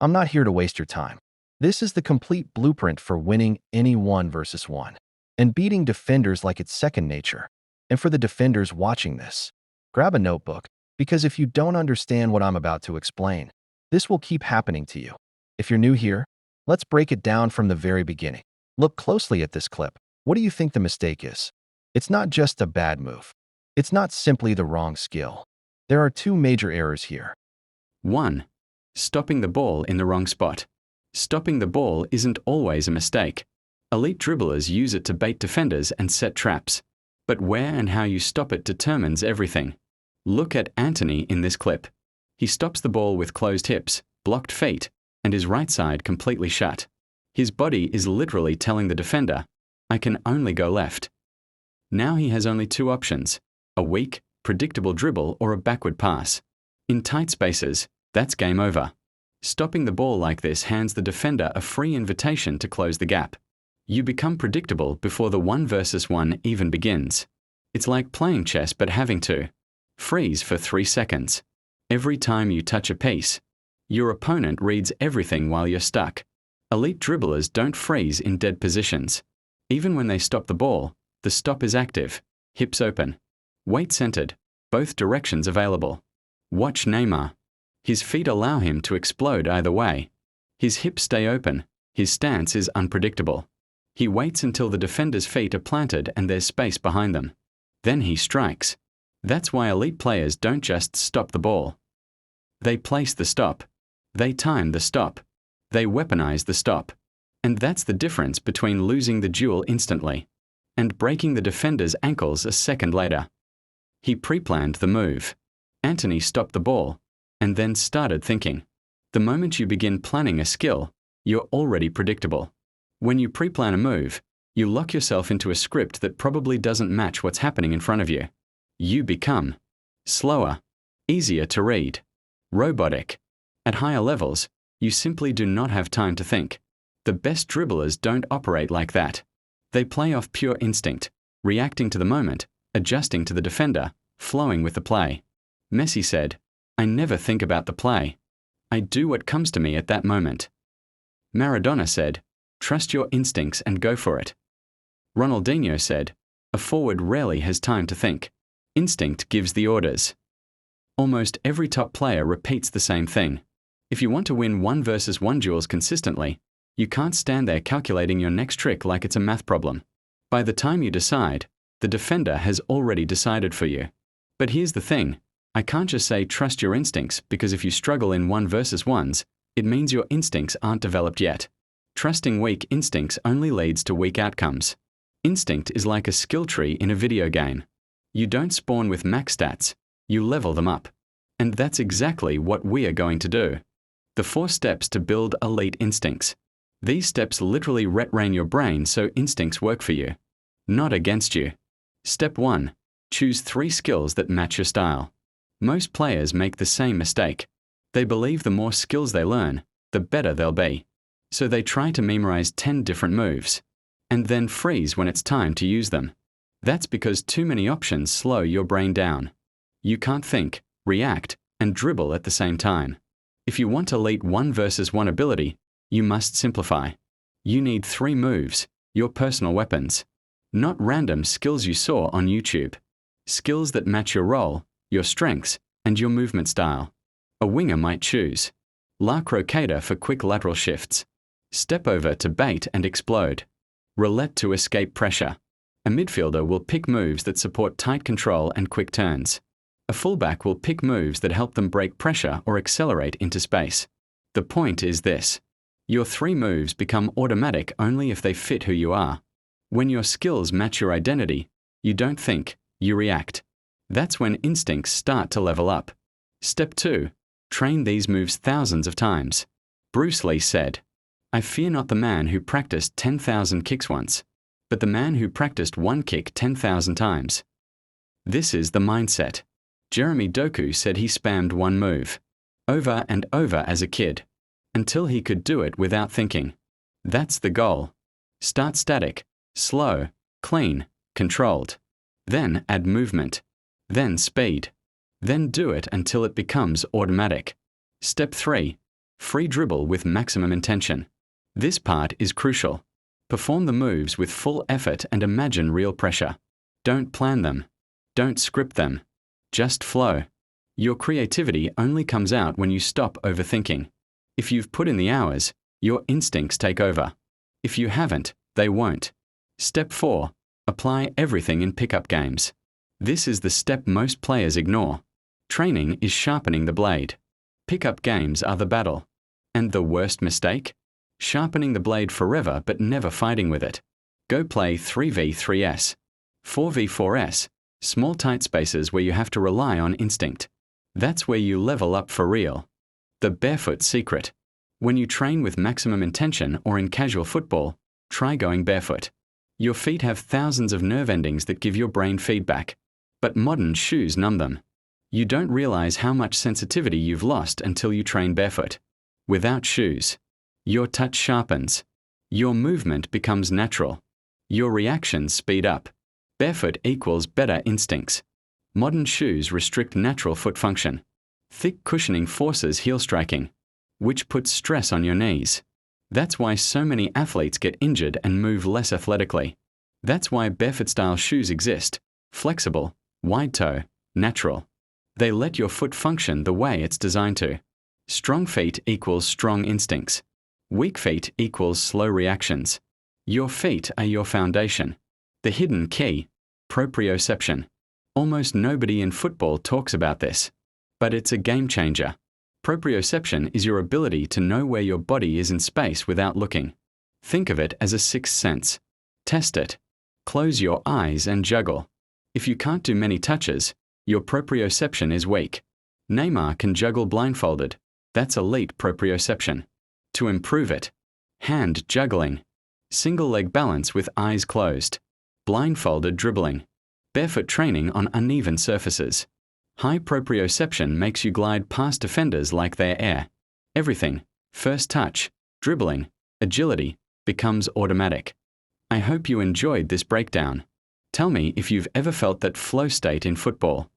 I'm not here to waste your time. This is the complete blueprint for winning any 1 versus 1 and beating defenders like it's second nature. And for the defenders watching this, grab a notebook, because if you don't understand what I'm about to explain, this will keep happening to you. If you're new here, let's break it down from the very beginning. Look closely at this clip. What do you think the mistake is? It's not just a bad move. It's not simply the wrong skill. There are two major errors here. 1. Stopping the ball in the wrong spot. Stopping the ball isn't always a mistake. Elite dribblers use it to bait defenders and set traps. But where and how you stop it determines everything. Look at Anthony in this clip. He stops the ball with closed hips, blocked feet, and his right side completely shut. His body is literally telling the defender, I can only go left. Now he has only two options, a weak, predictable dribble or a backward pass. In tight spaces, that's game over. Stopping the ball like this hands the defender a free invitation to close the gap. You become predictable before the 1 versus 1 even begins. It's like playing chess but having to freeze for 3 seconds. Every time you touch a piece, your opponent reads everything while you're stuck. Elite dribblers don't freeze in dead positions. Even when they stop the ball, the stop is active, hips open, weight centered, both directions available. Watch Neymar. His feet allow him to explode either way. His hips stay open, his stance is unpredictable. He waits until the defender's feet are planted and there's space behind them. Then he strikes. That's why elite players don't just stop the ball. They place the stop. They time the stop. They weaponize the stop. And that's the difference between losing the duel instantly and breaking the defender's ankles a second later. He pre-planned the move. Anthony stopped the ball and then started thinking. The moment you begin planning a skill, you're already predictable. When you pre-plan a move, you lock yourself into a script that probably doesn't match what's happening in front of you. You become slower, easier to read, robotic. At higher levels, you simply do not have time to think. The best dribblers don't operate like that. They play off pure instinct, reacting to the moment, adjusting to the defender, flowing with the play. Messi said, I never think about the play. I do what comes to me at that moment. Maradona said, trust your instincts and go for it. Ronaldinho said, a forward rarely has time to think. Instinct gives the orders. Almost every top player repeats the same thing. If you want to win 1 versus 1 duels consistently, you can't stand there calculating your next trick like it's a math problem. By the time you decide, the defender has already decided for you. But here's the thing, I can't just say trust your instincts, because if you struggle in 1 versus 1s, it means your instincts aren't developed yet. Trusting weak instincts only leads to weak outcomes. Instinct is like a skill tree in a video game. You don't spawn with max stats, you level them up. And that's exactly what we are going to do. The 4 steps to build elite instincts. These steps literally retrain your brain so instincts work for you, not against you. Step 1. Choose 3 skills that match your style. Most players make the same mistake. They believe the more skills they learn, the better they'll be. So they try to memorize 10 different moves, and then freeze when it's time to use them. That's because too many options slow your brain down. You can't think, react, and dribble at the same time. If you want elite 1 versus 1 ability, you must simplify. You need 3 moves, your personal weapons. Not random skills you saw on YouTube. Skills that match your role, your strengths, and your movement style. A winger might choose La Croqueta for quick lateral shifts. Step over to bait and explode. Roulette to escape pressure. A midfielder will pick moves that support tight control and quick turns. A fullback will pick moves that help them break pressure or accelerate into space. The point is this. Your 3 moves become automatic only if they fit who you are. When your skills match your identity, you don't think, you react. That's when instincts start to level up. Step 2. Train these moves thousands of times. Bruce Lee said, I fear not the man who practiced 10,000 kicks once, but the man who practiced 1 kick 10,000 times. This is the mindset. Jeremy Doku said he spammed 1 move, over and over as a kid, until he could do it without thinking. That's the goal. Start static, slow, clean, controlled. Then add movement. Then speed. Then do it until it becomes automatic. Step 3. Free dribble with maximum intention. This part is crucial. Perform the moves with full effort and imagine real pressure. Don't plan them. Don't script them. Just flow. Your creativity only comes out when you stop overthinking. If you've put in the hours, your instincts take over. If you haven't, they won't. Step 4. Apply everything in pickup games. This is the step most players ignore. Training is sharpening the blade. Pickup games are the battle. And the worst mistake? Sharpening the blade forever but never fighting with it. Go play 3v3s. 4v4s. Small tight spaces where you have to rely on instinct. That's where you level up for real. The barefoot secret. When you train with maximum intention or in casual football, try going barefoot. Your feet have thousands of nerve endings that give your brain feedback. But modern shoes numb them. You don't realize how much sensitivity you've lost until you train barefoot. Without shoes, your touch sharpens. Your movement becomes natural. Your reactions speed up. Barefoot equals better instincts. Modern shoes restrict natural foot function. Thick cushioning forces heel striking, which puts stress on your knees. That's why so many athletes get injured and move less athletically. That's why barefoot-style shoes exist. Flexible, wide toe, natural. They let your foot function the way it's designed to. Strong feet equals strong instincts. Weak feet equals slow reactions. Your feet are your foundation. The hidden key, proprioception. Almost nobody in football talks about this, but it's a game changer. Proprioception is your ability to know where your body is in space without looking. Think of it as a sixth sense. Test it. Close your eyes and juggle. If you can't do many touches, your proprioception is weak. Neymar can juggle blindfolded. That's elite proprioception. To improve it, hand juggling, single leg balance with eyes closed, blindfolded dribbling, barefoot training on uneven surfaces. High proprioception makes you glide past defenders like they're air. Everything, first touch, dribbling, agility, becomes automatic. I hope you enjoyed this breakdown. Tell me if you've ever felt that flow state in football.